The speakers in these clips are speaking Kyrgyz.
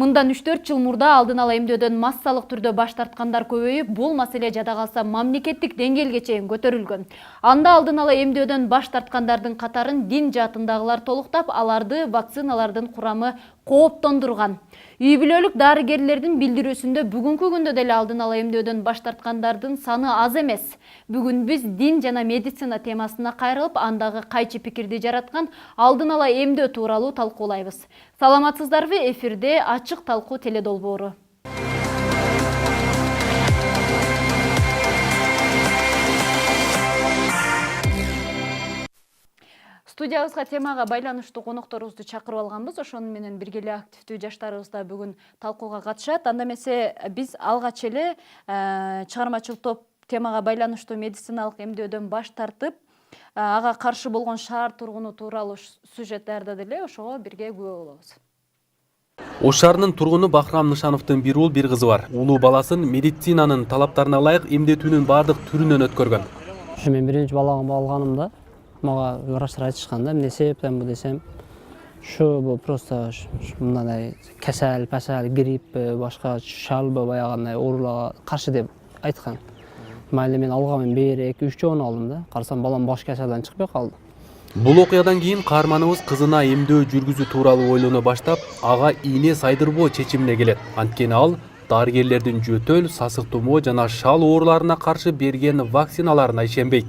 Мындан 3-4 жыл мурда алдын ала эмдөөдөн массалык түрдө баш тарткандар көбөйүп, бул маселе жада калса мамлекеттик деңгээлге чейин көтөрүлгөн. Анда алдын ала эмдөөдөн баш тарткандардын катарын дин жаатындагылар толуктап, аларды вакциналардын курамы кооптондурган. Үй бүлөлүк дарыгерлердин билдирүүсүндө бүгүнкү күндө деле алдын ала эмдөөдөн баш тарткандардын саны аз эмес. Бүгүн биз дин жана медицина темасына кайрылып, андагы кайчы пикирди жараткан алдын ала эмдөө тууралуу талкуулайбыз. Саламатсыздарбы? Эфирде ачык талкуу теледолбоору. Студиябызга темага байланыштуу конокторубузду чакырып алганбыз. Ошону менен бирге эле активдүү жаштарыбыз да бүгүн талкууга катышат. Анда эмесе биз алгач эле чыгармачыл топ темага байланыштуу медициналык эмдөөдөн баш тартып, ага каршы болгон шаар тургуну тууралуу сюжет даярдады эле. Ошого бирге күбө болобуз. Ош шаарынын тургуну Бахрам Нышановдун бир уул бир кызы бар. Улуу баласын медицинанын талаптарына ылайык эмдетүүнүн баардык түрүнөн өткөргөн. Мен биринчи баламды алганымда мага врачтар айтышкан да, эмне себептен бу десем, бул просто мындай кесел, грипп, башка шалбы баягындай ооруларга каршы деп айткан. Майли мен алганмын 1-2-3 жолун алдым да. Карасам балам баш кеселден чыкпай калды. Бул окуядан кийин каарманыбыз кызына эмдөө жүргүзүү тууралуу ойлоно баштап, ага ийне сайдырбоо чечимине келет. Анткени ал дарыгерлердин жөтөл, сасык тумоо жана шал ооруларына каршы берген вакциналарына ишенбейт.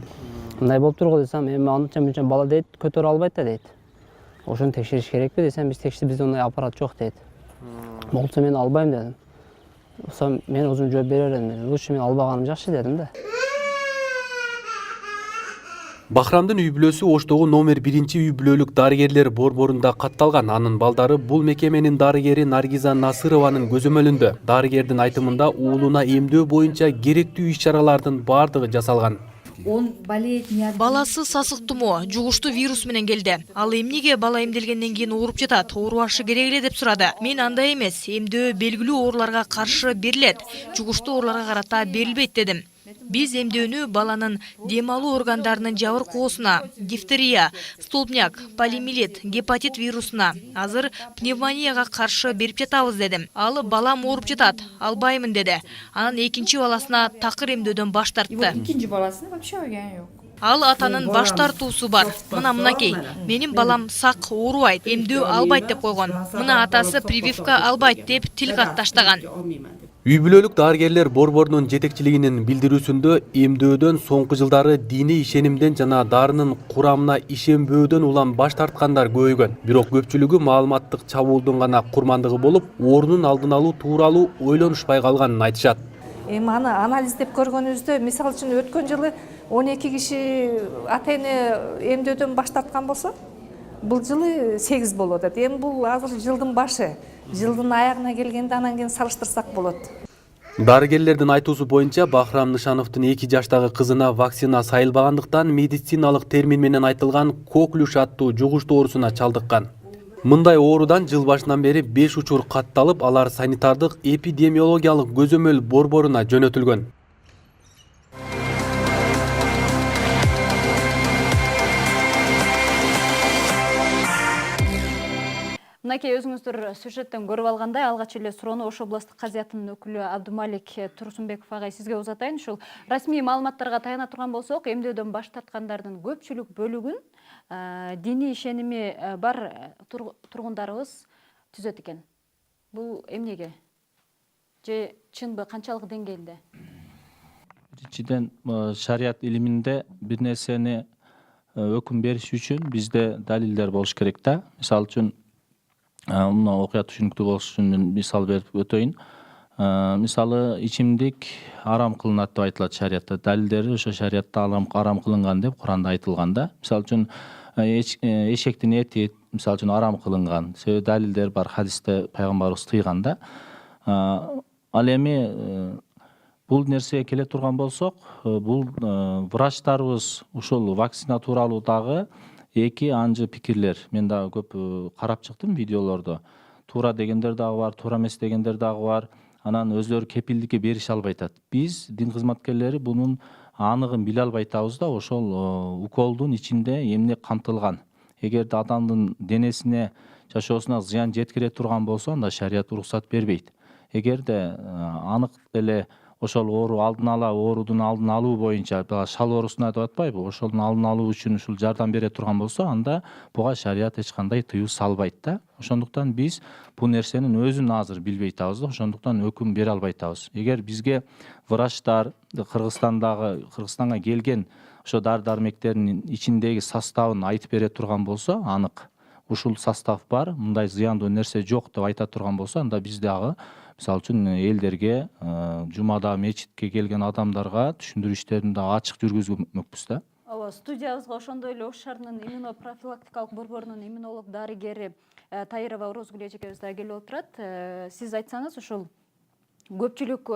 Мындай болуп турго десем, эми анча-мынча бала дейт, көтөрө албайт да дейт. Ошону текшериш керекпи десем, bizde ондай аппарат жок дейт. Болсо мен албайм дедим. Мен өзүм жооп бере берем. Лучше мен албаганым жакшы дедим да. Бахрамдын үй бүлөсү Оштогу номер 1 үй бүлөлүк дарыгерлер борборунда катталган. Анын балдары бул мекеменин дарыгери Наргиза Насырованын көзөмөлүндө. Дарыгердин айтымында уулуна эмдөө боюнча керектүү иш-чаралардын баардыгы жасалган. Баласы сасык тумоо, жугуштуу вирус менен келди. Ал эмнеге бала эмделгенден кийин ооруп жатат, оорубашы керек эле деп сурады. Мен андай эмес, эмдөө белгилүү ооруларга каршы берилет, жугуштуу ооруларга карата берилбейт дедим. Биз эмдөөнү баланын дем алуу органдарынын жабыркоосуна, дифтерия, столбняк, полимилит, гепатит вирусуна, азыр пневмонияга каршы берип жатабыз дедим. Ал балам ооруп жатат, албаймын деди. Анан экинчи баласына такыр эмдөөдөн баш тартты. İkinci balasını вообще oynayan yok. Ал атанын баш тартуусу бар. Мынакей, менин балам сак оорубайт, эмдөө албайт деп койгон. Мына атасы прививка албайт деп тил катташтаган. Үй бүлөлүк дарыгерлер борборунун жетекчилигинин билдирүүсүндө эмдөөдөн соңку жылдары диний ишенимден жана дарынын курамына ишенбөөдөн улам баш тарткандар көбөйгөн. Бирок көпчүлүгү маалыматтык чабуулдун гана курмандыгы болуп, оорунун алдын алуу тууралуу ойлонушпай калганын айтышат. Аны анализдеп көргөнүбүздө, мисалы үчүн өткөн жылы 12 киши ата-эне эмдөөдөн баш тарткан болсо, бул жылы 8 болот. Эми бул азыр жылдын башы. Жылдын аягына келгенде анан кийин салыштырсак болот. Дарыгерлердин айтуусу боюнча Бахрам Нышановдун 2 жаштагы кызына вакцина сайылбагандыктан медициналык термин менен айтылган коклюш аттуу жугуштуу оорусуна чалдыккан. Мындай оорудан жыл башынан бери 5 учур катталып, алар санитардык эпидемиологиялык көзөмөл борборуна жөнөтүлгөн. Мынакей өзүңүздөр сюжеттен көрүп алгандай, алгач эле суроону Ош областык казиятынын өкүлү Абдумалик Турсунбеков агай сизге узатайын. Ушул расмий маалыматтарга таяна турган болсок, эмдөөдөн баш тарткандардын көпчүлүк бөлүгүн диний ишеними бар тургундарыбыз түзөт экен. Бул эмнеге? Же чынбы, канчалык деңгээлде? Биринчиден, шарият илиминде бир нерсени өкүм бериш үчүн бизде далилдер болуш керек да. Мисалы үчүн мына окуя түшүнүктүү болуш үчүн мисал берип өтөйүн. Мисалы, ичимдик арам кылынат деп айтылат шариятта. Далилдери ошо шариятта арам кылынган деп Куранда айтылган да. Мисалы үчүн эшектин эти мисалы үчүн арам кылынган. Себеби далилдер бар, хадисте пайгамбарыбыз тыйган да. Ал эми бул нерсеге келе турган болсок, бул врачтарыбыз ушул вакцина тууралуу дагы эки анжы пикирлер. Мен дагы көп карап чыктым видеолордо. Туура дегендер дагы бар, туура эмес дегендер дагы бар. Анан өздөрү кепилдикке берише албай атат. Биз дин кызматкерлери бунун анығын биле албай атабыз да, ошол уколдун ичинде эмне камтылган. Эгерде адамдын денесине жашоосуна зыян жеткире турган болсо анда шарият уруксат бербейт. Эгерде анык эле ошол оору алдын ала оорудун алдын алуу боюнча шал оорусуна деп атпайбы, ошонун алдын алуу үчүн ушул жардам бере турган болсо, анда буга шарият эч кандай тыюу салбайт да. Ошондуктан биз бул нерсенин өзүн азыр билбей атабыз да, ошондуктан өкүм бере албай атабыз. Эгер бизге врачтар Кыргызстанга келген ошо дары дармектердин ичиндеги составын айтып бере турган болсо, анык ушул состав бар, мындай зыяндуу нерсе жок деп айта турган болсо, анда биз дагы мисалы үчүн элдерге, жумада мечитке келген адамдарга түшүндүрүү иштерин да ачык жүргүзмөкпүз да. Ооба, студиябызга ошондой эле Ош шаарынын иммунопрофилактикалык борборунун иммунолог дарыгери Таирова Орозгүл эжекебиз да келип отурат. Сиз айтсаңыз, ушул көпчүлүк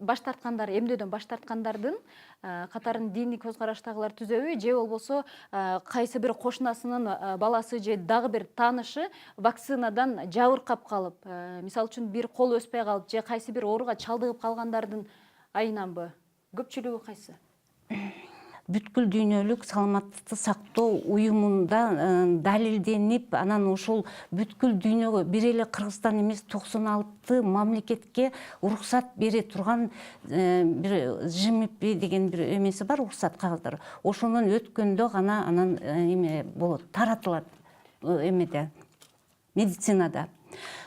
баш тарткандар, эмдөөдөн баш тарткандардын катарын диний көз караштагылар түзөбү, же болбосо кайсы бир кошунасынын баласы же дагы бир таанышы вакцинадан жабыркап калып, мисалы үчүн бир кол өспөй калып, же кайсы бир ооруга чалдыгып калгандардын айынан көпчүлүгү кайсы? Бүткүл дүйнөлүк саламаттыкты сактоо уюмунда далилденип, анан ушул бүткүл дүйнөгө бир эле Кыргызстан эмес 96 мамлекетке уруксат бере турган бир ЖМП деген бир эмеси бар, уруксат кагаздары. Ошондон өткөндө гана анан эме болот, таратылат эмеде, медицинада.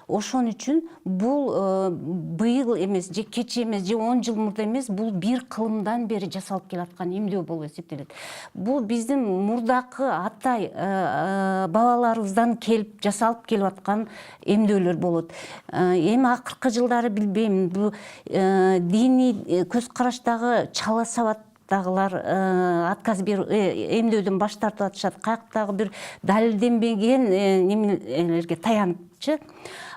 Ошон үчүн бул быйыл эмес, же кече эмес, же 10 жыл мурда эмес, бул бир кылымдан бери жасалып келаткан эмдөө болуп эсептелет. Бул биздин мурдакы атай бабаларыбыздан келип жасалып келип аткан эмдөөлөр болот. Эми акыркы жылдары билбейм, бул диний көз караштагы чала сабаттагылар отказ берип эмдөөдөн баш тартып атышат. Каяктагы бир далилденбеген эмелерге таянычы.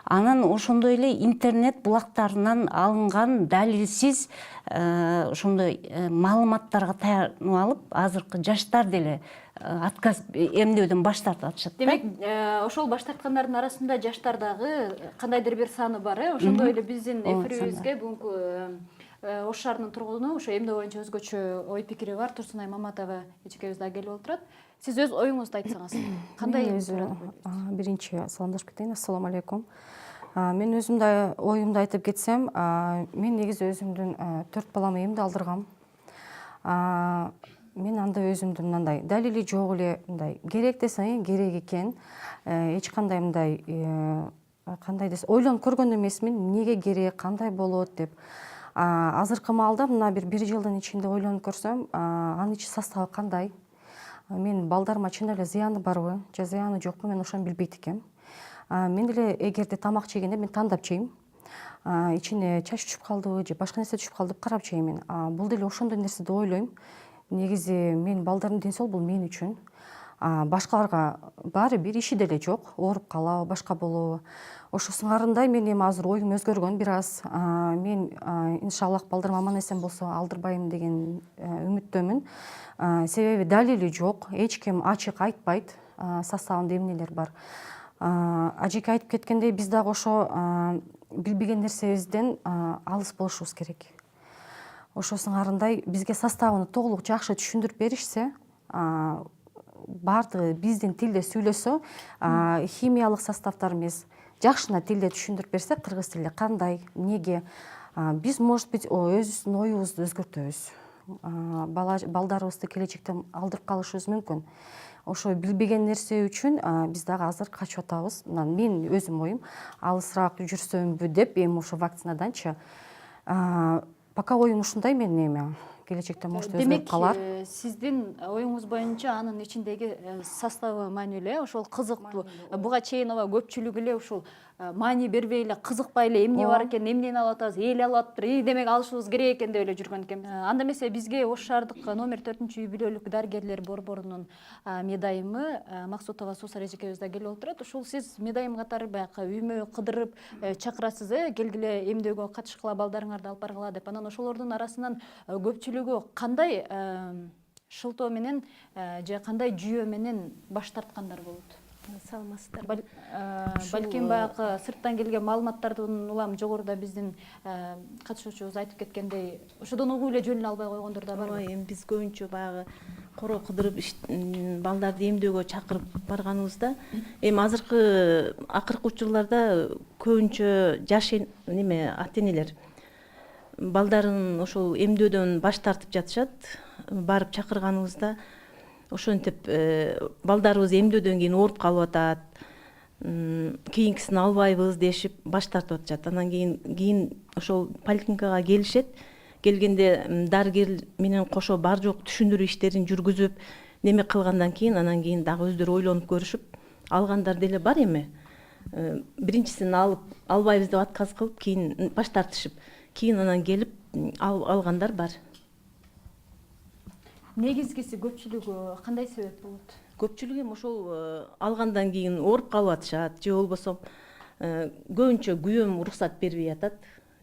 Анан ошондой эле интернет булактарынан алынган далилсиз ошондой маалыматтарга таянып алып, азыркы жаштар деле отказ эмдөөдөн баш тартып атышат. Демек, ошол баш тарткандардын арасында жаштар дагы кандайдыр бир саны бар, ошондой эле биздин эфирибизге бүгүнкү Ош шаарынын тургуну, ошо эмдөө боюнча өзгөчө ой пикири бар Турсунай Маматова эжекебиз да келип отурат. Сиз өз оюңузду айтсаңыз, кандай? Биринчи саламдашып кетейин. Ассаламу алейкум. Мен өзүмдү оюмду айтып кетсем, мен негизи өзүмдүн 4 баламы эмди алдыргам. Мен анда өзүмдү мындай далили жок эле, мындай керек десең керек экен. Эч кандай мындай кандай десе ойлонуп көргөн эмесмин, эмнеге керек, кандай болот деп. Азыркы маалда мына бир жылдын ичинде ойлонуп көрсөм, анын ичи составы кандай? Мен балдарыма чын эле зыяны барбы, же зыяны жокпу, мен ошону билбейт экенм. Мен деле эгерде тамак жегенде мен тандап жейм. Ичине чач түшүп калдыбы, же башка нерсе түшүп калды деп карап жейм мен. Бул деле ошондой нерседи ойлойм. Негизи мен балдардын ден соолугу бул мен үчүн. Башкаларга баары бир иши деле жок, ооруп калабы, башка болобу. Ошо сыңарындай мен эми азыр оюм өзгөргөн бир аз. Мен иншаллах балдарым аман эсен болсо алдырбайм деген үмүттөмүн. Себеби далили жок, эч ким ачык айтпайт, составында эмнелер бар. Ажеке айтып кеткендей, биз дагы ошо билбеген нерсебизден алыс болушубуз керек. Ошо сыңарындай бизге составын толук жакшы түшүндүрүп беришсе, баардыгы биздин тилде сүйлөсө, химиялык составдар эмес, жакшына тилде түшүндүрүп берсе, кыргыз тилде кандай, эмнеге, биз может быть өзүбүздүн оюбузду өзгөртөбүз. Балдарыбызды келечекте алдырып калышыбыз мүмкүн. Ошо билбеген нерсе үчүн биз дагы азыр качып атабыз. Мен өзүм оюм алысыраак жүрсөмбү деп, эми ошо вакцинаданчы. Пока оюм ушундай, мен эми келечекте может өзгөрүп калар. Демек, сиздин оюңуз боюнча анын ичиндеги составы маанилүү, ошол кызыктуу. Буга чейин көпчүлүк эле ушул маани бербей эле, кызыкпай эле эмне бар экен, эмнени алып атабыз, эл алып атыптыр, демек алышыбыз керек экен деп эле жүргөн экен. Анда эмесе бизге Ош шаардык номер 4-юбилейлүк дарыгерлер борборунун медайымы Максутова Сусар эжекебиз да келип отурат. Ушул сиз медайым катары баягы үймө кыдырып чакырасыз, келгиле эмдөөгө катышкыла, балдарыңарды алып баргыла деп. Анан ошолордун арасынан көпчүлүгү кандай шылтоо менен же кандай жүйө менен баш тарткандар болот? Саламатсыздар. Балким баягы сырттан келген маалыматтардын улам жогоруда биздин катышуучубуз айтып кеткендей, ошодон угуп эле жөнүнө албай койгондор да барбы? Эми биз көбүнчө баягы короо кыдырып балдарды эмдөөгө чакырып барганыбызда эми акыркы учурларда көбүнчө жаш ата энелер балдарын ошол эмдөөдөн баш тартып жатышат. Барып чакырганыбызда ошентип балдарыбыз эмдөөдөн кийин ооруп калып атат, кийинкисин албайбыз дешип баш тартып атышат. Анан кийин ошол поликлиникага келишет. Келгенде дарыгер менен кошо бар жок түшүндүрүү иштерин жүргүзүп неме кылгандан кийин анан кийин дагы өздөрү ойлонуп көрүшүп алгандар деле бар эми. Биринчисин албайбыз деп отказ кылып, кийин баш тартышып, кийин анан келип алгандар бар. Негизгиси көпчүлүгү кандай себеп болот? Көпчүлүгү эми ошол алгандан кийин ооруп калып атышат, же болбосо көбүнчө күйөөм уруксат бербей атат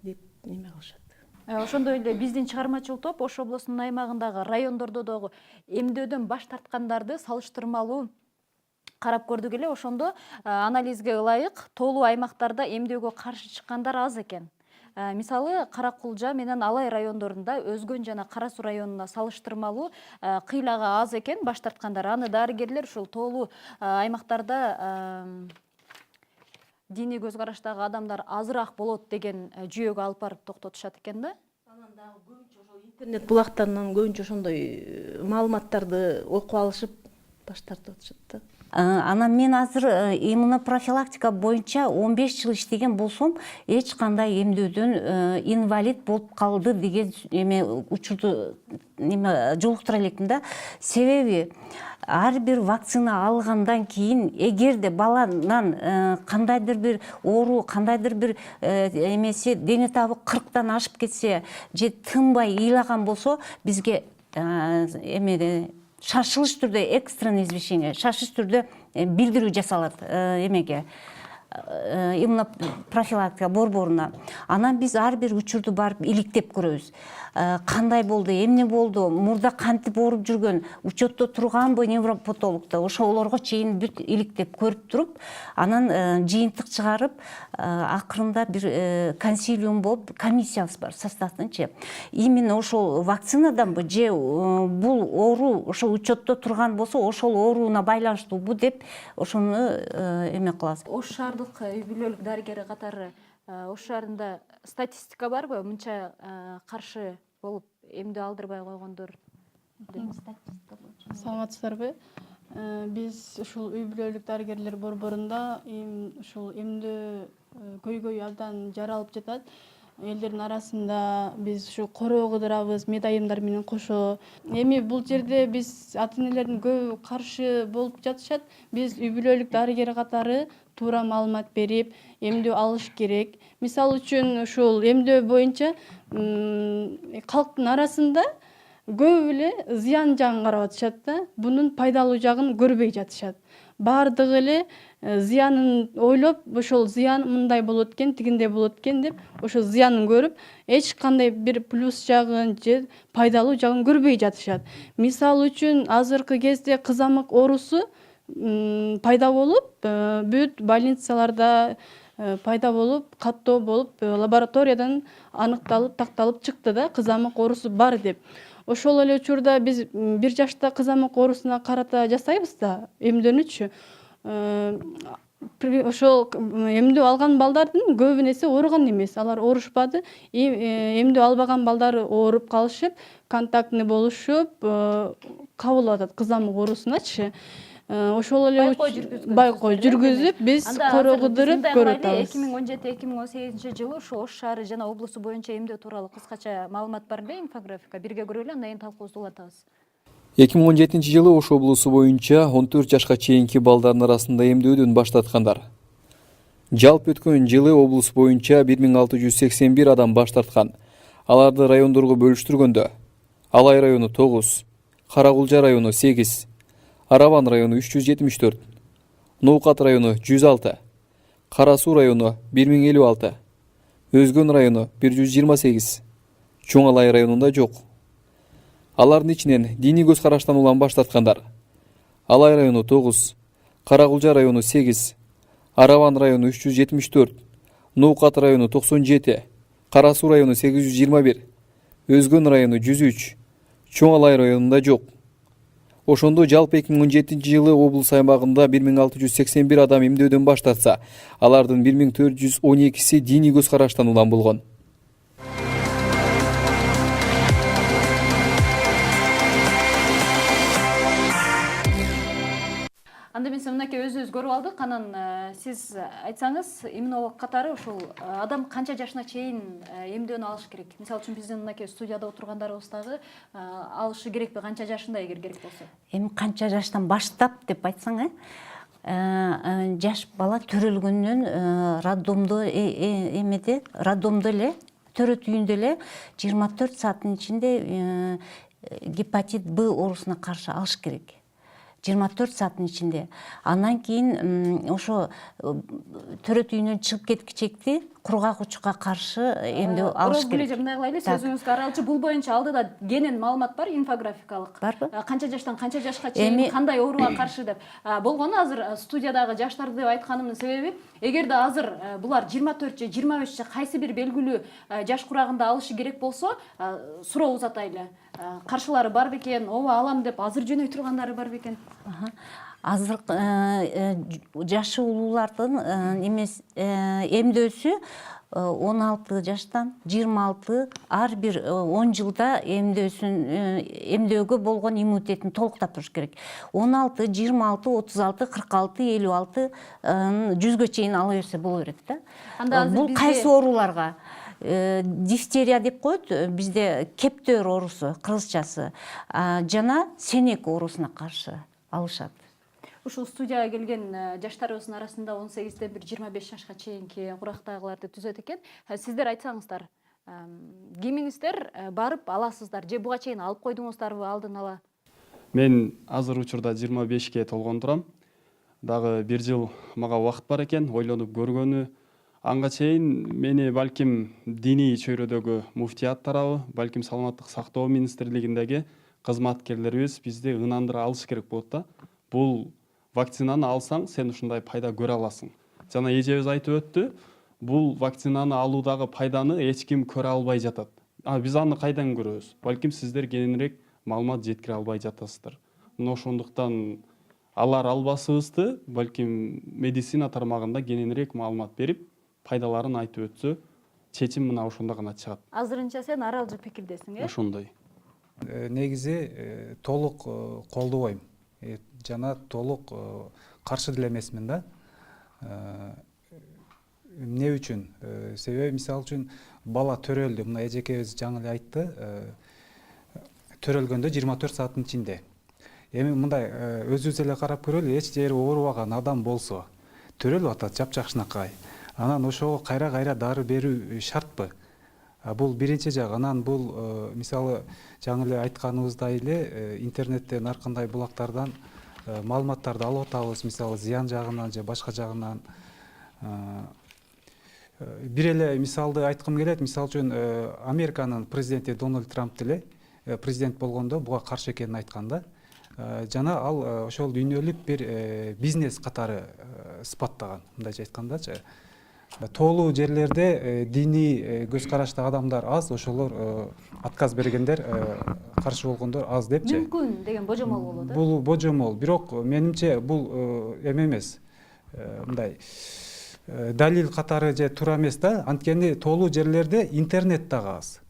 деп неме кылышат. Ошондой эле биздин чыгармачыл топ Ош облусунун аймагындагы райондордо дагы эмдөөдөн баш тарткандарды салыштырмалуу карап көрдүк эле. Ошондо анализге ылайык тоолуу аймактарда эмдөөгө каршы чыккандар аз экен. Мисалы Каракулжа менен Алай райондорунда Өзгөн жана Кара Суу районуна салыштырмалуу кыйлагы аз экен баш тарткандар. Аны дарыгерлер ушул тоолуу аймактарда диний көз караштагы адамдар азыраак болот деген жүйөгө алып барып токтотушат экен да. Анан дагы көбүнчө ошол интернет булактарынан көбүнчө ошондой маалыматтарды окуп алышып баш тартып атышат да. Анан мен азыр иммунопрофилактика боюнча 15 жыл иштеген болсом, эч кандай эмдөөдөн инвалид болуп калды деген эме учурду жолуктура электим да. Себеби ар бир вакцина алгандан кийин эгерде баланан кандайдыр бир оору, кандайдыр бир эмеси дене табы 40-тан ашып кетсе же тынбай ыйлаган болсо, бизге шашылыш түрдө экстренный извещение, шашылыш түрдө билдирүү жасалат эмеге иммунопрофилактика борборуна. Анан биз ар бир учурду барып иликтеп көрөбүз. Кандай болду, эмне болду, мурда кантип ооруп жүргөн, учетто турганбы невропатологдо, ошолорго чейин бүт иликтеп көрүп туруп, анан жыйынтык чыгарып, акырында бир консилиум болуп, комиссиябыз бар, составтынчы. Именно ошол вакцинаданбы же бул оору ошол учетто турган болсо, ошол оорууна байланыштуубу деп ошону эме кылабыз. Ош шаардык үй бүлөлүк дарыгери катары Ош шаарында статистика барбы? Мынча каршы болуп эмдөө алдырбай койгондор. Саламатсыздарбы? Биз ушул үй бүлөлүк дарыгерлер борборунда ушул эмдөө көйгөй абдан жаралып жатат. Элдердин арасында биз ушу короо кыдырабыз, медайымдар менен кошо. Эми бул жерде биз ата энелердин көбү каршы болуп жатышат. Биз үй бүлөлүк дарыгер катары туура маалымат берип, эмдөө алыш керек. Мисалы үчүн ушул эмдөө боюнча калктын арасында көбү эле зыян жагын карап атышат да, бунун пайдалуу жагын көрбөй жатышат. Бардыгы эле зыянын ойлоп, ошол зыян мындай болот экен, тигиндей болот экен деп, ошол зыянын көрүп, эч кандай бир плюс жагын же пайдалуу жагын көрбөй жатышат. Мисалы үчүн азыркы кезде кызамык оорусу пайда болуп, бүт больницаларда пайда болуп, каттоо болуп, лабораториядан аныкталып, такталып чыкты да, кызамык оорусу бар деп. Ошол эле учурда биз 1 жашта кызамык оорусуна карата жасайбыз да, эмдөөнүчү. Ошол эмдөө алган балдардын көбү нерсе ооруган эмес, алар оорушпады. Эмдөө албаган балдары ооруп калышып, контактный болушуп, кабыл атат кызамык оорусуначы. Ошол эле байкоо жүргүзүп, биз короо кыдырып көрүп атабыз. 2017-2018 жылы ушу Ош шаары жана облусу боюнча эмдөө тууралуу кыскача маалымат бар эле, инфографика. Бирге көрөлү, андан кийин талкуубузду улантабыз. 2017 жылы Ош облусу боюнча 14 жашка чейинки балдардын арасында эмдөөдөн баш тарткандар. Жалпы өткөн жылы облус боюнча 1681 адам баш тарткан. Аларды райондорго бөлүштүргөндө: Алай району 9, Каракулжа району 8, Араван району 374, Ноокат району 106, Кара Суу району 1056, Өзгөн району 128, Чоң Алай районунда жок. Алардын ичинен диний көз караштан улам баш тарткандар: Алай району 9, Каракулжа району 8, Араван району 374, Ноокат району 97, Кара Суу району 821, Өзгөн району 103, Чоң Алай районунда жок. Ошондо жалпы 2017 жылы облус аймагында 1681 адам эмдөөдөн баш тартса, алардын 1412си диний көз караштан улам болгон. Анда мен мынакей өзүбүз көрүп алдык. Анан сиз айтсаңыз, именно катары ушул адам канча жашына чейин эмдөөнү алыш керек? Мисалы үчүн биздин мынакей студияда отургандарыбыз дагы алышы керекпи? Канча жашында эгер керек болсо? Эми канча жаштан баштап деп айтсаң, жаш бала төрөлгөндөн роддомдо эле төрөт үйүндө эле 24 сааттын ичинде гепатит Б оорусуна каршы алыш керек. 24 сааттын ичинде. Андан кийин ошо төрөт үйүнөн чыгып кеткичекти кургак учукка каршы эмдөө алыш керек. Мындай кылайлы, сөзүңүзгө аралчы. Бул боюнча алдыда кенен маалымат бар, инфографикалык. Барбы? Канча жаштан канча жашка чейин кандай ооруга каршы деп. Болгону азыр студиядагы жаштарды деп айтканымдын себеби, эгерде азыр булар 24 же 25 же кайсы бир белгилүү жаш курагында алышы керек болсо, суроо узатайлы. Каршылары бар бекен, ооба алам деп азыр жөнөй тургандары бар бекен? Азыр жашы улуулардын эмдөөсү 16 жаштан 26 ар бир 10 жылда эмдөөгө болгон иммунитетин толуктап туруш керек. 16, 26, 36, 46, 56 100гө чейин ала берсе боло берет да. Бул кайсы ооруларга? Дифтерия деп коет, бизде кептөр оорусу, кыргызчасы, жана сенек оорусуна каршы алышат. Ушул студияга келген жаштарыбыздын арасында 18ден бир 25 жашка чейинки курактагыларды түзөт экен. Сиздер айтсаңыздар, кимиңиздер барып аласыздар же буга чейин алып койдуңуздарбы алдын ала? Мен азыр учурда 25ке толгон турам. Дагы 1 жыл мага убакыт бар экен, ойлонуп көргөнү. Анга чейин мени балким диний чөйрөдөгү муфтият тарабы, балким саламаттык сактоо министрлигиндеги кызматкерлерибиз бизди ынандыра алыш керек болот да. Бул вакцинаны алсаң, сен ушундай пайда көрө аласың. Жана эжебиз айтып өттү, бул вакцинаны алуудагы пайданы эч ким көрө албай жатат. Биз аны кайдан көрөбүз? Балким сиздер кененирээк маалымат жеткире албай жатасыздар. Мына ошондуктан алар албасыбызды балким медицина тармагында кененирээк маалымат берип, пайдаларын айтып өтсө, чечим мына ошондо гана чыгат. Азырынча сен аралжы пикирдесиң, Ошондой. Негизи толук колдобойм. Жана толук каршы деле эмесмин да. Эмне үчүн? Себеби мисалы үчүн бала төрөлдү. Мына эжекебиз жаңы эле айтты. Төрөлгөндө 24 сааттын ичинде. Эми мындай өзүбүз эле карап көрөлү, эч жери оорубаган адам болсо, төрөлүп атат жапжакшынакай. Анан ошого кайра дары берүү шартпы? Бул биринчи жак. Анан бул мисалы жаңы эле айтканыбыздай эле интернеттен ар кандай булактардан маалыматтарды алып атабыз, мисалы зыян жагынан же башка жагынан. Бир эле мисалды айткым келет. Мисалы үчүн Американын президенти Дональд Трамп деле президент болгондо буга каршы экенин айтканда, жана ал ошол дүйнөлүк бир бизнес катары сыпаттаган. Мындайча айткандачы, тоолуу жерлерде диний көз караштагы адамдар аз, ошолор отказ бергендер, каршы болгондор аз депчи. Мүмкүн деген божомол болот. Бул божомол, бирок менимче бул эме эмес. Мындай далил катары же туура эмес да. Анткени тоолуу жерлерде интернет дагы аз.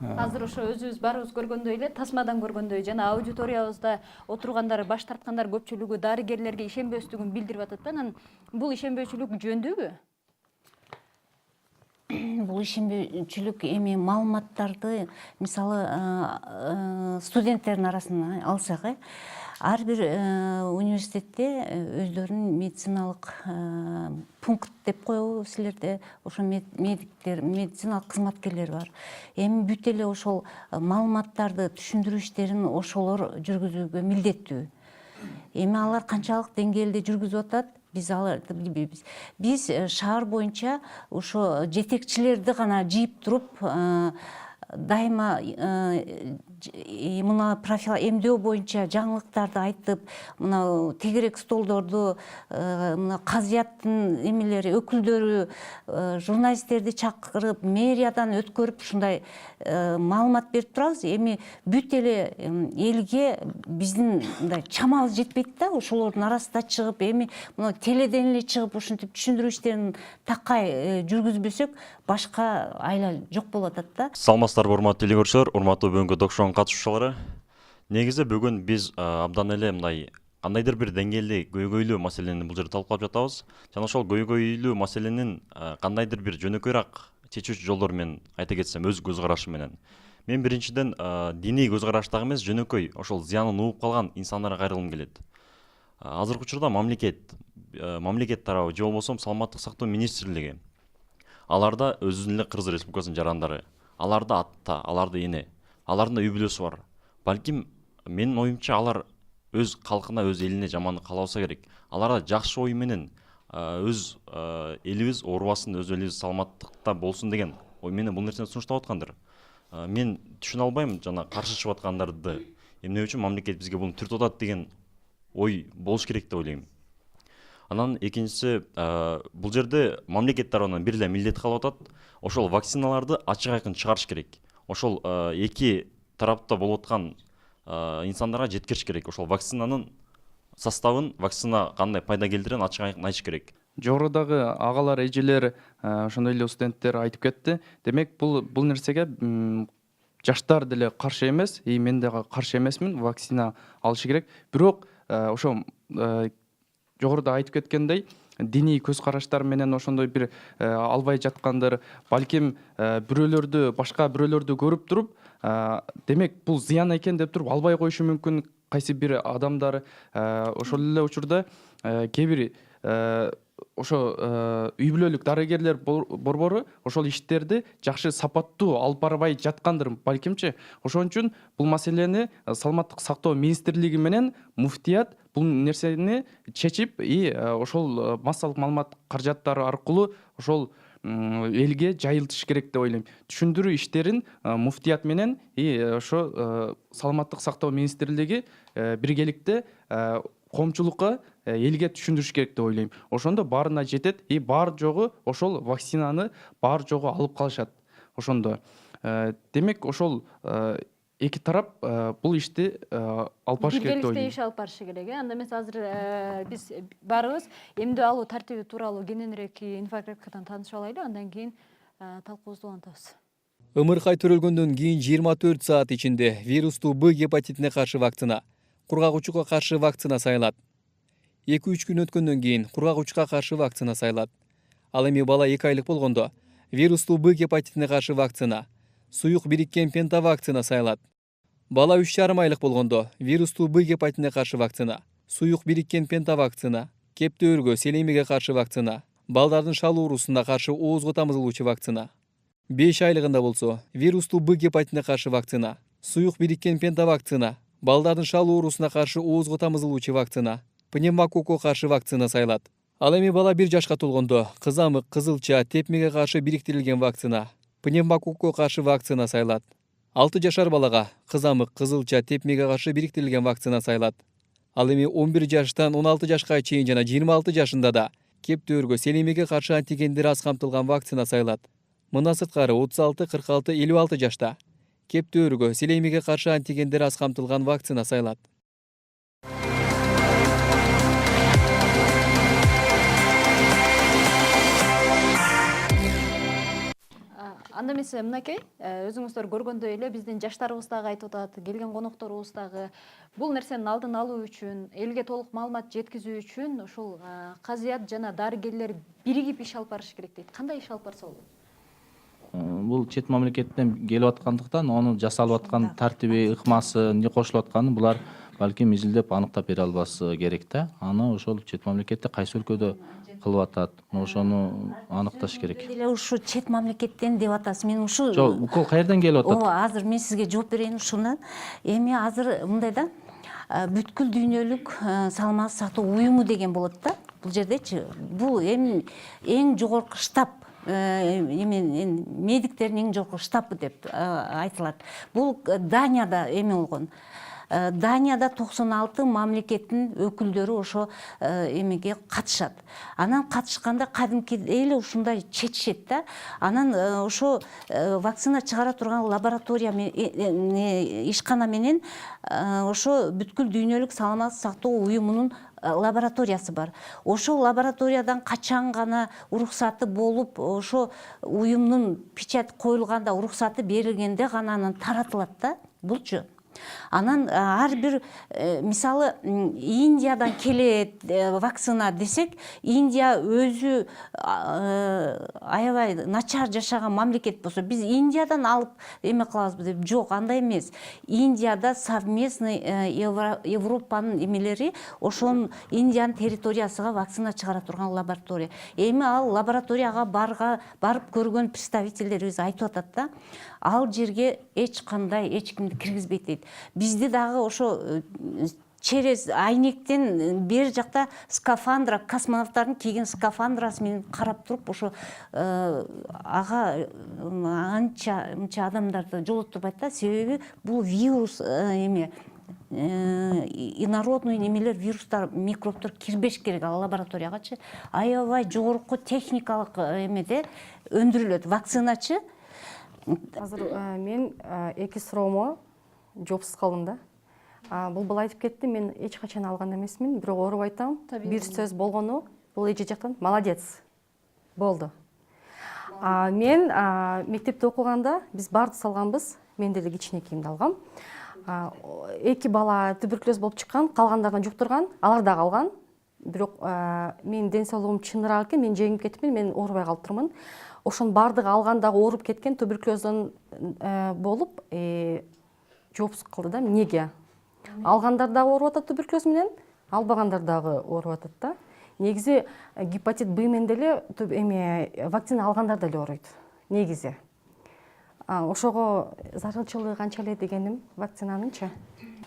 Азыр ошо өзүбүз барыбыз көргөндөй эле, тасмадан көргөндөй жана аудиториябызда отургандар, баш тарткандар көпчүлүгү дарыгерлерге ишенбөстүгүн билдирип атат да. Анан бул ишенбөөчүлүк жөндүүбү? Бул ишенбөөчүлүк эми маалыматтарды мисалы студенттердин арасынан алсак, ар бир университетте өздөрүнүн медициналык пункт деп коебу силерде, ошо медиктер, медициналык кызматкерлер бар. Эми бүт эле ошол маалыматтарды түшүндүрүү иштерин ошолор жүргүзүүгө милдеттүү. Эми алар канчалык деңгээлде жүргүзүп атат, биз аларды билбейбиз. Биз шаар боюнча ошо жетекчилерди гана жийип туруп, дайыма мына эмдөө боюнча жаңылыктарды айтып, мына тегерек столдорду мына казыяттын эмелери өкүлдөрү, журналисттерди чакырып, мэриядан өткөрүп ушундай маалымат берип турабыз. Эми бүт эле элге биздин мындай чамал жетпейт да, ошолордун арасында чыгып, эми мына теледен эле чыгып ушинтип түшүндүрүү иштерин такай жүргүзбөсөк, башка айла жок болуп атат да. Саламатсыздарбы, урматтуу телекөрүүчүлөр, урматтуу бүгүнкү ток-шоунун катышуучулары. Негизи бүгүн биз абдан эле мындай кандайдыр бир деңгээлде көйгөйлүү маселени бул жерде талкуулап жатабыз. Жана ошол көйгөйлүү маселенин кандайдыр бир жөнөкөйрөөк чечүүчү жолдору менен айта кетсем, өз көз карашым менен. Мен биринчиден диний көз караштагы эмес, жөнөкөй ошол зыянын угуп калган инсандарга кайрылгым келет. Азыркы учурда мамлекет тарабы же болбосо саламаттык сактоо министрлиги, аларда өзүнүн эле Кыргыз Республикасынын жарандары, аларда атта, аларда эне, алардын да үй бүлөсү бар. Балким менин оюмча алар өз калкына, өз элине жамандык каалабаса керек. Аларда жакшы ой менен өз элибиз оорубасын, өз элибиз саламаттыкта болсун деген ой менен бул нерсени сунуштап аткандыр. Мен түшүнө албайм жана каршы чыгып аткандарды. Эмне үчүн мамлекет бизге буну түртүп атат деген ой болуш керек деп ойлойм. Анан экинчиси, бул жерде мамлекет тарабынан бир эле милдет калып атат. Ошол вакциналарды ачык айкын чыгарыш керек. Ошол эки тарапта болуп аткан инсандарга жеткириш керек. Ошол вакцинанын составын, вакцина кандай пайда келтирген ачык айкын айтыш керек. Жогорудагы агалар, эжелер, ошондой эле студенттер айтып кетти. Демек, бул нерсеге жаштар деле каршы эмес, мен дагы каршы эмесмин, вакцина алыш керек. Бирок ошо жогоруда айтып кеткендей, диний көз караштар менен ошондой бир албай жаткандыр. Балким бирөөлөрдү, башка бирөөлөрдү көрүп туруп, демек бул зыян экен деп туруп албай коюшу мүмкүн. Кайсы бир адамдар ошол эле учурда кээ бир ошо үй бүлөлүк дарыгерлер борбору ошол иштерди жакшы сапаттуу алып барбай жаткандыр балкимчи. Ошон үчүн бул маселени саламаттык сактоо министрлиги менен муфтият бул нерсени чечип, ошол массалык маалымат каражаттары аркылуу ошол элге жайылтыш керек деп ойлойм. Түшүндүрүү иштерин муфтият менен ошо саламаттык сактоо министрлиги биргеликте коомчулукка, элге түшүндүрүш керек деп ойлойм. Ошондо баарына жетет, баар жогу ошол вакцинаны баар жогу алып калышат. Ошондо демек ошол эки тарап бул ишти алып барыш керек деп ойлойм. Биргеликте иш алып барышы керек. Анда эмес, азыр биз барыбыз эмдөө алуу тартиби тууралуу кененирээк инфографикадан таанышып алайлы, андан кийин талкуубузду улантабыз. ымыркай төрөлгөндөн кийин 24 саат ичинде вирустуу Б гепатитине каршы вакцина, кургак каршы вакцина сайылат. 2-3 күн өткөндөн кийин кургак каршы вакцина сайылат. Ал эми бала 2 айлык болгондо вирустуу Б гепатитине каршы вакцина, суюк бириккен пентавакцина сайылат. Бала 3,5 айлык болгондо вирустуу Б гепатитине каршы вакцина, суюк бириккен пентавакцина, кептөөргө, селемиге каршы вакцина, балдардын шал оорусуна каршы оозго тамызылуучу вакцина. 5 айлыгында болсо вирустуу Б гепатитине каршы вакцина, суюк бириккен пентавакцина, балдардын шал оорусуна каршы оозго тамызылуучу вакцина, пневмококко каршы вакцина сайылат. Ал эми бала 1 жашка толгондо кызамык, кызылча, тепмеге каршы бириктирилген вакцина, пневмококко каршы вакцина сайылат. 6 жашар балага кызамык, кызылча, тепмеге каршы бириктирилген вакцина сайылат. Ал эми 11 жаштан 16 жашка чейин жана 26 жашында да кептөөргө, селемеге каршы антигендер аз камтылган вакцина сайылат. Мына сырткары 36, 46, 56 жашта кептөөргө, селемеге каршы антигендер аз камтылган вакцина сайылат. Анда эмес, мынакей, өзүңүздөр көргөндөй эле биздин жаштарыбыз дагы айтып атат, келген конокторубуз дагы бул нерсенин алдын алуу үчүн, элге толук маалымат жеткизүү үчүн ушул казыят жана дарыгерлер биригип иш алып барыш керек дейт. Кандай иш алып барса болот? Бул чет мамлекеттен келип аткандыктан, аны жасалып аткан тартиби, ыкмасы, эмне кошулуп атканын булар балким изилдеп аныктап бере албасы керек да. Аны ошол чет мамлекетте кайсы өлкөдө кылып атат, ошону аныкташ керек. Эле ушу чет мамлекеттен деп атасыз. Мен ушу Жок, укол каерден келип атат? Азыр мен сизге жооп берейин ушуна. Эми азыр мындай да, бүткүл дүйнөлүк саламаттык сактоо уюму деген болот да. Бул жердечи, бул эң жогорку штаб медиктердин эң жогорку штабы деп айтылат. Бул Данияда эме болгон. Данияда 96 мамлекеттин өкүлдөрү ошо эмеге катышат. Анан катышканда кадимки эле ушундай чечишет да. Анан ошо вакцина чыгара турган лаборатория ишкана менен ошо бүткүл дүйнөлүк саламаттык сактоо уюмунун лабораториясы бар. Ошо лабораториядан качан гана уруксаты болуп, ошо уюмдун печать коюлганда уруксаты берилгенде гана анан таратылат да. Булчу. Анан ар бир мисалы Индиядан келет вакцина десек, Индия өзү аябай начар жашаган мамлекет болсо, биз Индиядан алып эме кылабызбы деп, жок, андай эмес. Индияда совместный Европанын эмелери ошонун Индиянын территориясыга вакцина чыгара турган лаборатория. Эми ал лабораторияга барып көргөн представительдерибиз айтып атат да, ал жерге эч кандай эч кимди киргизбейт дейт. Бизди дагы ошо через айнектен бер жакта скафандра, космонавттардын кийген скафандрасы менен карап туруп, ошо ага анча адамдарды жолоттурбайт да. Себеби бул вирус эме инородный немелер, вирустар, микробтор кирбеш керек ал лабораториягачы. Аябай жогорку техникалык эмеде өндүрүлөт. Вакциначы азыр мен 2 суроомо жоопсуз калдым да. Бул айтып кетти, мен эч качан алган эмесмин, бирок ооруп айтам. Бир сөз болгону, бул эже жактан молодец. Болду. Мен мектепте окуганда биз барды салганбыз, мен деле кичинекейимди алгам. 2 бала туберкулез болуп чыккан, калгандардан жуктурган, алар да калган. Бирок менин ден соолугум чыныраак экен, мен жеңип кетипмин, мен оорубай калып турмун. Ошонун бардыгы алгандагы ооруп кеткен, туберкулездон болуп жоопсуз калды да. Эмнеге? Алгандар дагы ооруп атат туберкулез менен, албагандар дагы ооруп атат да. Негизи гепатит Б менен деле вакцина алгандар деле ооруйт. Негизи. Ошого зарылчылыгы канча эле дегеним вакцинанынчы?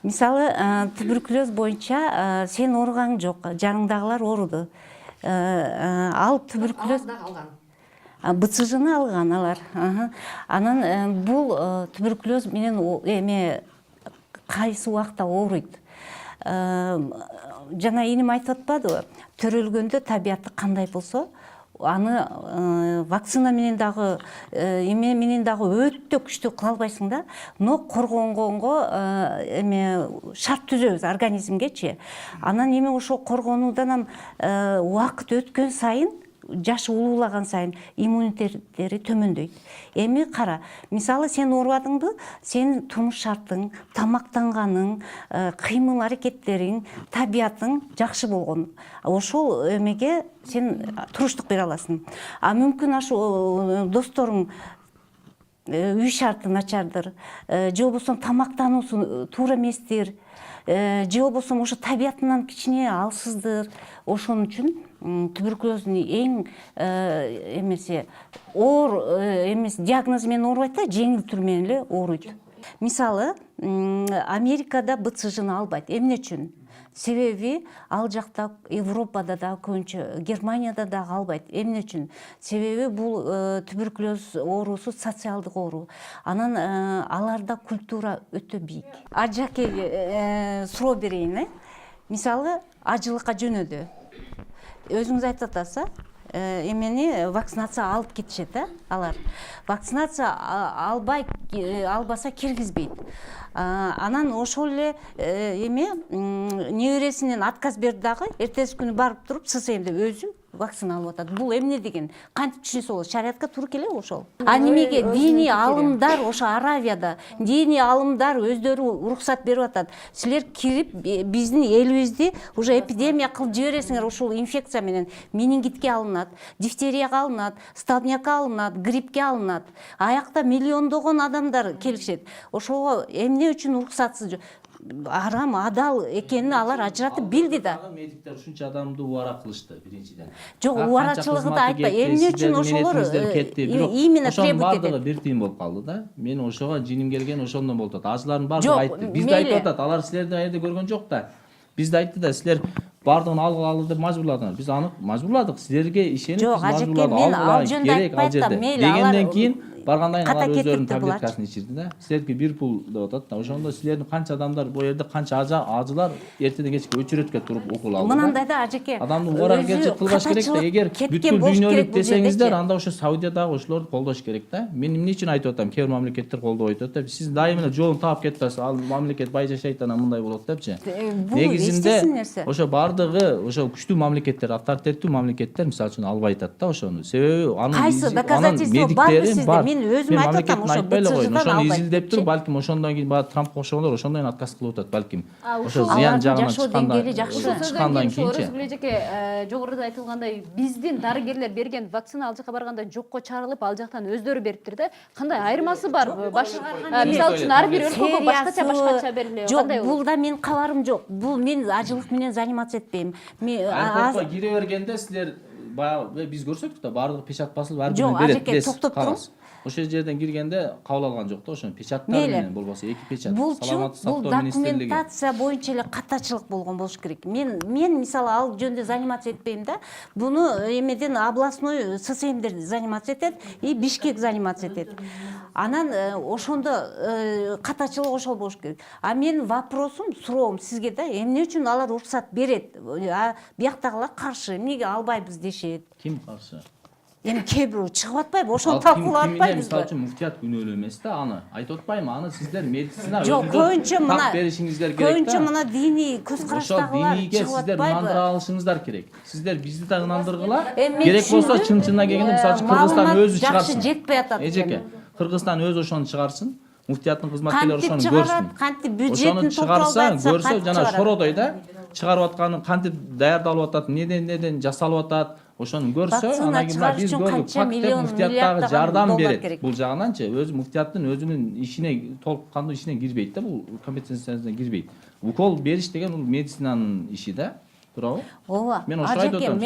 Мисалы, туберкулез боюнча сен ооругаң жок, жаныңдагылар ооруду. Ал туберкулез БЦЖ-ны алган алар. Анан бул туберкулез менен эме кайсы убакта ооруйт. Жана энем айтып атпадыбы? Төрөлгөндө табияты кандай болсо, аны вакцина менен дагы эме менен дагы өтө күчтүү кыла албайсың да. Но коргонгонго эме шарт түзөбүз организмгечи. Анан эме ошо коргонуудан убакыт өткөн сайын, жашы улуулаган сайын иммунитеттери төмөндөйт. Эми кара, мисалы сен оорубадыңбы, сенин турмуш шартың, тамактанганың, кыймыл аракеттериң, табиятың жакшы болгон. Ошол эмеге сен туруштук бере аласың. Мүмкүн ашу досторуң үй шарты начардыр, же болбосо тамактануусу туура эместир, же болбосо ошо табиятынан кичине алсыздыр. Ошон үчүн туберкулездин эң эмеси оор эмес диагнозу менен оорубайт да, жеңил түрү менен эле ооруйт. Мисалы, Америкада БЦЖ-ны албайт. Эмне үчүн? Себеби ал жакта Европада да көбүнчө, Германияда да албайт. Эмне үчүн? Себеби бул туберкулез оорусу социалдык оору. Анан аларда культура өтө бийик. Ажаке суроо берейин. Мисалы, ажылыкка жөнөдү. Өзүңүз айтып атасыз, эмени вакцинация алып кетишет, алар. Вакцинация албаса киргизбейт. Анан ошол эле эме небересинен отказ берди дагы, эртеси күнү барып туруп ССМ деп өзү вакцина алып атат. Бул эмне деген? Кантип түшүнсө болот? Шариатка туура келеби ошол? Немеге диний алымдар ошо Аравияда, диний алымдар өздөрү уруксат берип атат. Силер кирип биздин элибизди уже эпидемия кылып жибересиңер, ошол инфекция менен менингитке алынат, дифтерияга алынат, столбнякка алынат, гриппке алынат. Аякта миллиондогон адамдар келишет. Ошого эмне үчүн уруксатсыз арам, адал экенин алар ажыратып билди да. Медиктер ушунча адамды убара кылышты биринчиден. Жок, убарачылыгы да айтпа. Эмне үчүн ошолор именно требует бардыгы бир тыйын болуп калды да. Мен ошого жиним келген ошондон болуп атат. Ажылардын бардыгы айтты. Бизде айтып атат. Алар силерди аерде көргөн жок да. Бизде айтты да, силер бардығын алгыла деп мажбурладыңар. Биз аны мажбурладык. Силерге ишенип Жок, биз ажеке, мажбурладык. мен ал Алгыла жөнүндө керек ал айтпай атам, жерде. мейли, Дегенден алар кийин баргандан кийин ката алар кетиптир өздөрүнүн булар. таблеткасын ичирди да. Силерге бир пул деп атат да. Ошондо силердин канча адамдар бу жерде канча ажылар эртеден кечке өчүрөткө туруп укул алды. Мынандай да ажеке. Адамды убаракерчилик кылбаш керек да. Эгер бүткүл дүйнөлүк десеңиздер, анда ошо Саудиядагы ошолорду колдош керек да. Мен эмне үчүн айтып атам? Кээ бир мамлекеттер колдобой атат деп. Сиз дайыма эле жолун таап кетип атасыз. Ал мамлекет бай жашайт, анан мындай болот депчи. Негизинде ошо бардыгы ошо күчтүү мамлекеттер, авторитеттүү мамлекеттер мисалы үчүн албай атат да ошону. Себеби кайсы доказательство барбы сизде? Мен өзүм айтып атам, ошо ошону изилдеп туруп, балким ошондон кийин баягы Трампка окшогондор ошондон кийин отказ кылып атат балким. Ошо зыян жагынан чыккандан кийинчи. Эжеке, жогоруда айтылгандай, биздин дарыгерлер берген вакцина ал жака барганда жокко чыгарылып, ал жактан өздөрү бериптир да. Кандай айырмасы бар? Мисалы үчүн ар бир өлкөгө башкача берилет. Жок, бул да менин кабарым жок. Бул мен ажылык менен заниматься этпейм. Айпортко кире бергенде силер баягы биз көрсөттүк да, баардыгы печать басылып ар Жок, бирине берет. ажеке, токтоп туруң. Ошол жерден киргенде кабыл алган жок да, ошону печаттар менен болбосо эки печать. Бул Саламаттык сактоо министрлиги. документация боюнча эле катачылык болгон болуш керек. Мен мисалы ал жөнүндө заниматься этпейм да. Буну эмеден областной ССМдер заниматься этет и Бишкек заниматься этет. Анан ошондо катачылык ошол болуш керек. А менин вопросум, суроом сизге да, эмне үчүн алар уруксат берет? Бияктагылар каршы, эмнеге албайбыз дешет? Ким каршы? Эми кээ бирөө чыгып атпайбы? Ошону талкуулап атпайбызбы? Мисалы үчүн муфтият күнөөлүү эмес да, аны айтып атпайм, аны сиздер медицина Жок, көбүнчө мына беришиңиздер керек да. Көбүнчө мына диний көз караштагылар чыгып сиздер атпайбы? ынандыра алышыңыздар керек. Сиздер бизди да ынандыргыла. Керек болсо чын-чынына келгенде мисалы үчүн Кыргызстан өзү чыгарсын. Жакшы жетпей атат. Эжеке, Кыргызстан өзү ошону чыгарсын. Муфтияттын кызматкерлери ошону көрсүн. Кантип бюджетин чыгарса, көрсө жана шородой да чыгарып атканы кантип даярдалып атат, неден жасалып атат, ошону көрсө, анан кийин биз көрдүк, фактер муфтияттагы жардам берет. Бул жагынанчы өзү муфтияттын өзүнүн ишине, толук кандуу ишине кирбейт да, бул компетенциясына кирбейт. Укол бериш деген бул медицинанын иши да. Туурабы? Ооба. Мен ошо айтып атам,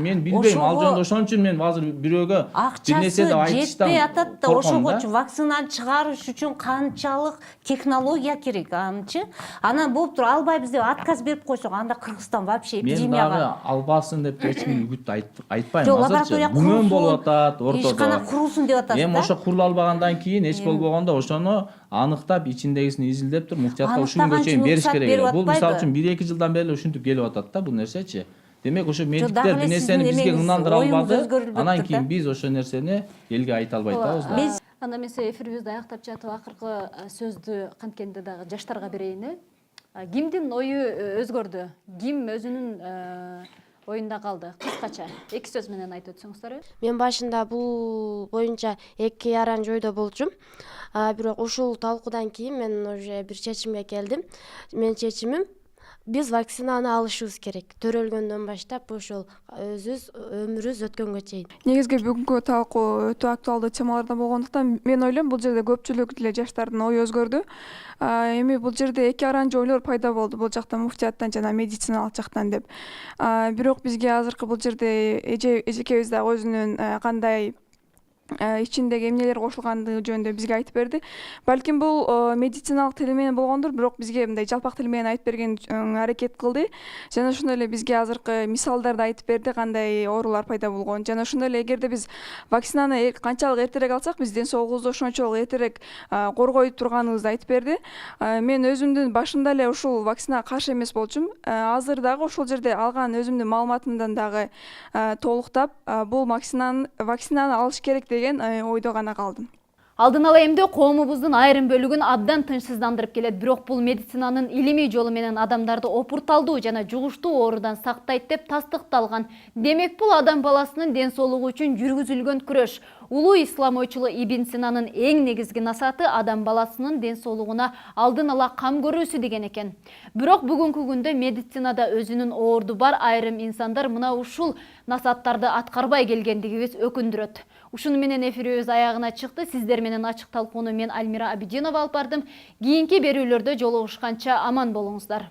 мен билбейм, ал жөнүндө ошон үчүн мен азыр бирөөгө бир нерсе деп айтыштан жетпей атат да, ошогочу вакцинаны чыгарыш үчүн канчалык технология керек анчы. Анан болуптур, албайбыз деп отказ берип койсок, анда Кыргызстан вообще эпидемияга. Мен дагы албасын деп эч кимге үгүт айтпайм Жок, азырчы. лаборатория Күмөн болуп атат ортодо. Ишкана курулсун деп атасыз да. Эми ошо курула албагандан кийин эч болбогондо ошону аныктап, ичиндегисин изилдеп туруп муфтиятка ушул күнгө чейин бериш керек. Бул мисалы үчүн 1-2 жылдан бери ушинтип келип атат да бул нерсечи. Демек ошо медиктер бир нерсени бизге ынандыра албады. Анан кийин биз ошо нерсени элге айта албай атабыз да. Анда мен эфирибизди аяктап жатып акыркы сөздү канткенде дагы жаштарга берейин. Кимдин ою өзгөрдү? Ким өзүнүн оюнда калды? Кыскача 2 сөз менен айтып өтсөңүздөр. Мен башында бул боюнча 2 яран жойдо болчумун. Бирок ушул талкуудан кийин мен уже бир чечимге келдим. Менин чечимим биз вакцинаны алышыбыз керек. Төрөлгөндөн баштап ошол өзүбүз өмүрүбүз өткөнгө чейин. Негизги бүгүнкү талкуу өтө актуалдуу темалардан болгондуктан мен ойлойм бул жерде көпчүлүк эле жаштардын ою өзгөрдү. Эми бул жерде 2 аранчы ойлор пайда болду, бул жакта муфтияттан жана медициналык жактан деп. Бирок бизге азыркы бул жерде эжекебиз дагы өзүнүн кандай ичиндеги эмнелер кошулгандыгы жөнүндө бизге айтып берди. Балким бул медициналык тил менен болгондур, бирок бизге мындай жалпак тил менен айтып берген аракет кылды. Жана ошондой эле бизге азыркы мисалдарды айтып берди, кандай оорулар пайда болгон. Жана ошондой эле эгерде биз вакцинаны канчалык эртерээк алсак, биз ден соолугубузду ошончолук эртерээк коргой турганыбызды айтып берди. Мен өзүмдүн башында эле ушул вакцинага каршы эмес болчумун. Азыр дагы ошол жерде алган өзүмдүн маалыматымдан дагы толуктап, бул вакцинаны алыш керек деген ойдо гана калдым. Алдын ала эмдөө коомубуздун айрым бөлүгүн абдан тынчсыздандырып келет, бирок бул медицинанын илимий жолу менен адамдарды опурталдуу жана жугуштуу оорудан сактайт деп тастыкталган. Демек бул адам баласынын ден соолугу үчүн жүргүзүлгөн күрөш. Улуу ислам ойчулу Ибн Синанын эң негизги насааты адам баласынын ден соолугуна алдын ала кам көрүүсү деген экен. Бирок бүгүнкү күндө медицинада өзүнүн оорду бар айрым инсандар мына ушул насааттарды аткарбай келгендигибиз өкүндүрөт. Ушуну менен эфирибиз аягына чыкты. Сиздер менен ачык талкууну мен Альмира Абидинова алып бардым. Кийинки берүүлөрдө жолугушканча аман болуңуздар.